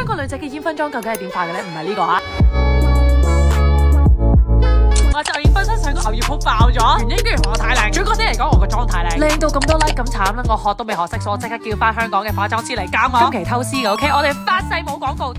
香港女仔嘅煙熏妝究竟係點化嘅咧？唔係呢個啊！我就煙熏身上個牛肉鋪爆咗，原因居然我太靚，準確啲嚟講我個妝太靚，靚到咁多 like 咁慘啦！我學都未學識，所以我即刻叫翻香港嘅化妝師嚟教我。今期偷師嘅 OK， 我哋發誓冇廣告。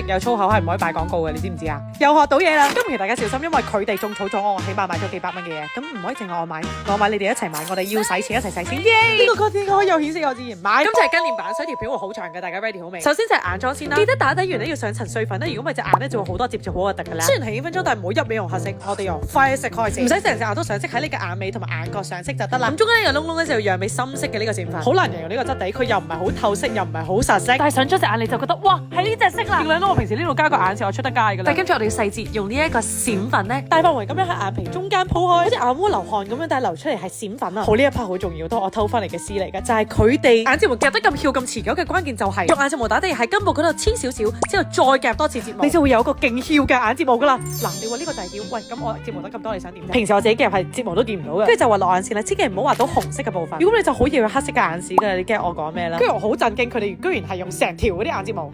有粗口係唔可以擺廣告嘅，你知唔知啊？又學到嘢啦！今期大家小心，因為佢哋種草咗我，起碼買咗幾百蚊嘅嘢，咁唔可以淨係我買，我買你哋一齊買，我哋要使錢一齊使錢。耶！呢個 content 可以有顯示我自然買。今次係跟連版，所以條片會好長嘅，大家 ready 好未？首先就係眼妝先啦，記得打底完咧要上層碎粉啦，如果唔係隻眼咧就會好多接觸好核突㗎啦。雖然係煙熏妝，但係唔好一味用黑色，我哋用灰色開始，唔使成隻眼都上色，喺你嘅眼尾同埋眼角上色就得啦。咁中間呢個窿窿咧就要讓尾深色嘅呢個漸粉，好難形容呢個質地，佢又唔係好透色，又唔係好實色，但係上咗隻眼你就覺得哇係呢隻色啦。見到我平時呢度加個眼線我出得街㗎啦。但係跟住我哋要細節用呢一個閃粉咧，大範圍咁樣喺眼皮中間鋪開，好似眼窩流汗咁樣，但係流出嚟係閃粉啊！好，呢一 part 好重要，都我偷翻嚟嘅絲嚟㗎，就係佢哋眼睫毛夾得咁翹咁持久嘅關鍵就係用眼睫毛打底喺根部嗰度黐少少，之後再夾多次睫毛，你就會有一個勁翹嘅眼睫毛㗎啦。嗱，你話呢個就係翹，喂咁我睫毛得咁多，你想點啫？平時我自己夾係睫毛都見唔到嘅，跟住就話落眼線啦，千祈唔好畫到紅色嘅部分，如果你就好易有黑色嘅眼屎㗎，你驚我講咩啦？跟住我好震驚，佢哋居然係用成條嗰啲眼睫毛。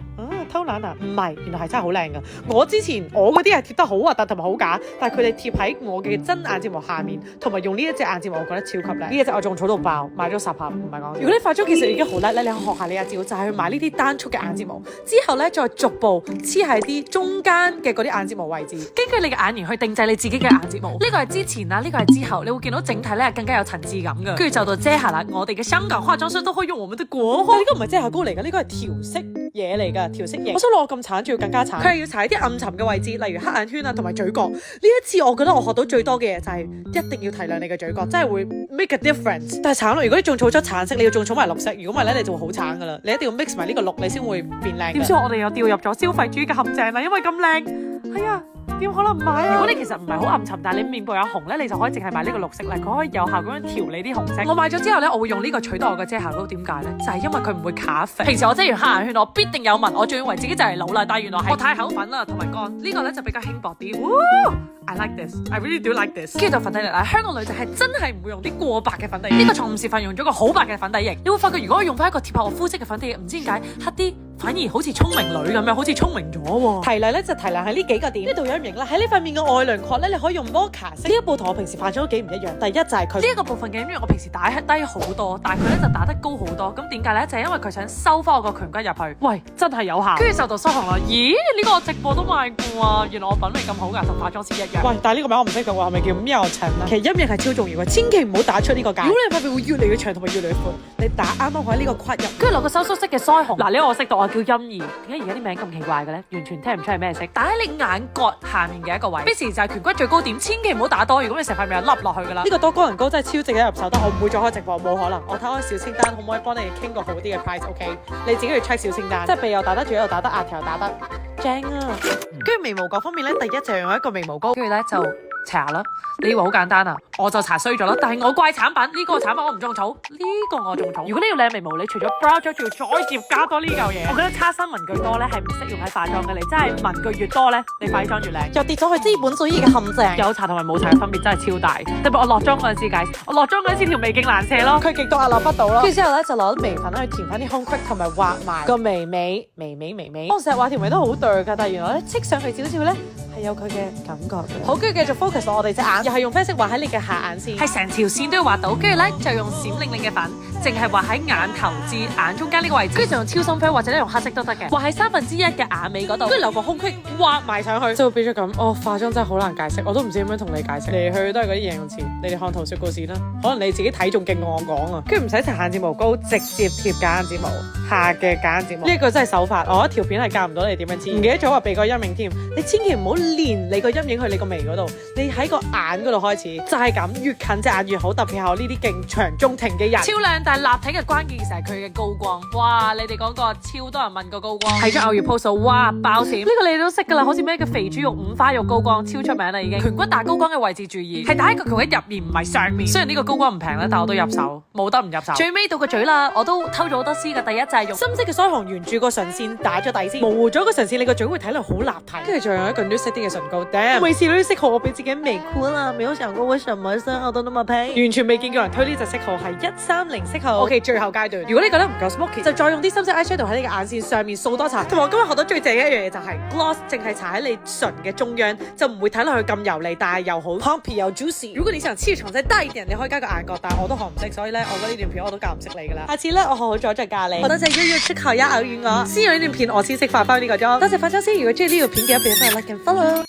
偷懶啊？唔係，原來係真係好靚噶。我之前我嗰啲係貼得好核突同埋好假，但係佢哋貼喺我嘅真眼睫毛下面，同埋用呢一隻眼睫毛，我覺得超級靚。呢一隻我仲儲到爆，買咗10盒，唔係講。如果你化妝其實已經好叻咧，你可以學下呢一招，就係去買呢啲單束嘅眼睫毛，之後咧再逐步黐喺啲中間嘅嗰啲眼睫毛位置，根據你嘅眼緣去定製你自己嘅眼睫毛。呢個係之前啦，呢個係之後，你會見到整體咧更加有層次感嘅。跟住就到遮瑕啦，我哋嘅香港化妝師都可以用我們的國貨。呢個唔係遮瑕膏嚟㗎，呢個係調色嘢嚟㗎，調色液。我想攞我咁慘，仲要更加慘。佢係要搽啲暗沉嘅位置，例如黑眼圈啊，同埋嘴角。呢一次我覺得我學到最多嘅嘢就係一定要提亮你嘅嘴角，真係會 make a difference。但係慘咯，如果你仲儲咗橙色，你要仲儲埋綠色，如果唔係咧，你就會好橙㗎啦。你一定要 mix 埋呢個綠，你先會變靚。點知我哋又掉入咗消費主義嘅陷阱啦，因為咁靚，係啊。點可能唔買啊？如果你其實唔係好暗沉，但係你面部有紅咧，你就可以淨係買呢個綠色咧，佢可以有效咁樣調你啲紅色。我買咗之後咧，我會用呢個取代我嘅遮瑕膏，點解咧？就係因為佢唔會卡肥。平時我遮完黑眼圈，我必定有紋，我仲以為自己就係老啦，但係原來係我太口粉啦，同埋乾。呢個咧就比較輕薄啲。I like this, I really do like this。跟住就粉底液啦，香港女仔係真係唔會用啲過白嘅粉底液。呢個錯誤示範用咗個好白嘅粉底液，你會發覺如果我用翻一個貼合我膚色嘅粉底液，唔知點解黑啲。反而好似聰明女咁樣，好似聰明咗喎。提亮咧就提亮喺呢幾個點，呢度有影啦。喺呢塊面嘅外輪廓咧，你可以用摩卡色。呢一步同我平時化妝都幾唔一樣。第一就係佢呢一個部分嘅，因為我平時打低好多，但係佢咧就打得高好多。咁點解咧？就係因為佢想收翻我個顴骨入去。喂，真係有效。跟住就到收紅啦。咦？呢個我直播都賣過啊！原來我品味咁好㗎，同化妝師一樣。喂，但係呢個名我唔識讀喎，係咪叫陰陽長啊？其實陰影係超重要嘅，千祈唔好打出呢個界。如果你塊面會越嚟越長同埋越嚟越寬，你打啱啱喺呢個骨入，跟住落個收縮式嘅腮紅。嗱，呢個我識讀，我叫陰兒。點解而家啲名咁奇怪嘅咧？完全聽唔出係咩色。打喺你眼角下面嘅一個位，呢時就係顴骨最高點，千祈唔好打多。如果你成塊面就凹落去㗎啦。呢個多高人高真係超值得入手，但我唔會再開直播，冇可能。我睇開小清單，可唔可以幫你傾個好啲嘅 price？OK， 你自己去 check 小清單。即係鼻又打得，嘴又打得，額頭又打得，正啊！跟住眉毛角方面咧，第一就用一個眉毛膏，跟住咧就搽啦。你以為好簡單啊？我就搽衰咗啦。但係我怪產品，呢個產品我唔種草，呢個我種草。如果你要靚眉毛，你除咗 brow gel 仲要再加多呢嚿嘢。我覺得差生文具多咧係唔適用喺化妝嘅，你真係文具越多咧，你化妝越靚。又跌咗去資本主義嘅陷阱。有搽同埋冇搽嘅分別真係超大。特別我落妝嗰陣時解，我落妝嗰陣時條眉勁難斜咯，佢極度壓落不到咯。跟住之後咧就攞眉粉去填翻啲空隙，同埋畫埋個眉尾。我成日話條眉都好對㗎，但係原來咧戚上去少少咧係有佢嘅感覺嘅。好，跟住繼續 focus 我哋隻眼，又係用啡色畫喺你嘅下眼線，係成條線都要畫到。跟住咧就用閃靈靈嘅粉，淨係畫喺眼頭至眼中間呢個位置。跟住就用超深啡或者用黑色都得嘅，畫喺1/3嘅眼尾嗰度，跟住留個空隙畫埋上去，就會變咗咁。哦，化妝真係好難解釋，我都唔知點樣同你解釋。嚟去都係嗰啲形容詞，你哋看圖說故事啦。可能你自己睇仲勁過我講啊。跟住唔使搽眼睫毛膏，直接貼假眼睫毛，下嘅假眼睫毛。呢一個真係手法，我一條片係教唔到你點樣黐。唔記得咗話鼻個陰影添，你千祈唔好連你個陰影去你個眉嗰度，你喺個眼嗰度開始，就係咁，越近隻眼越好。特別係我呢啲勁長中庭嘅人，超靚，但係立體嘅關鍵其實係佢嘅高光。哇！你哋講過超多人問過高光，睇咗偶遇 post，哇爆閃！呢個你都識㗎啦，好似咩叫肥豬肉五花肉高光，超出名啦已經。顴骨打高光嘅位置注意，係打喺個顴骨入面，唔係上面。雖然呢個高光唔平啦，但我都入手，冇得唔入手。最尾到個嘴啦，我都偷咗好多師嘅。第一就係係用深色嘅腮紅沿住個唇線打咗底先，模糊咗個唇線，你個嘴會睇落好立體。跟住仲有一個 nude 色啲嘅唇膏。Damn， 每次呢啲色號我俾自己美酷啦，沒有想過為什麼身後都那麼配。完全未見過人推呢隻色號係130色號。OK， 最後階段，如果你覺得唔夠 smoky，就再用啲深色 eyeshadow 喺你嘅眼線上面掃多層。同埋我今日學到最正嘅一樣嘢就係 gloss， 淨係搽喺你唇嘅中央，就唔會睇落去咁油膩，但係又好 pumpy 又 juicy。如果你想氣場再大一點，你可以加個眼角，但係我都學唔識，所以咧我覺得呢段片我都教唔識你噶啦。下次咧我學好咗再教你。好多謝月月出口一偶遇我，先有呢段片我先識化翻呢個妝。多謝化妝師，如果中意呢條片記得俾翻個 like and follow。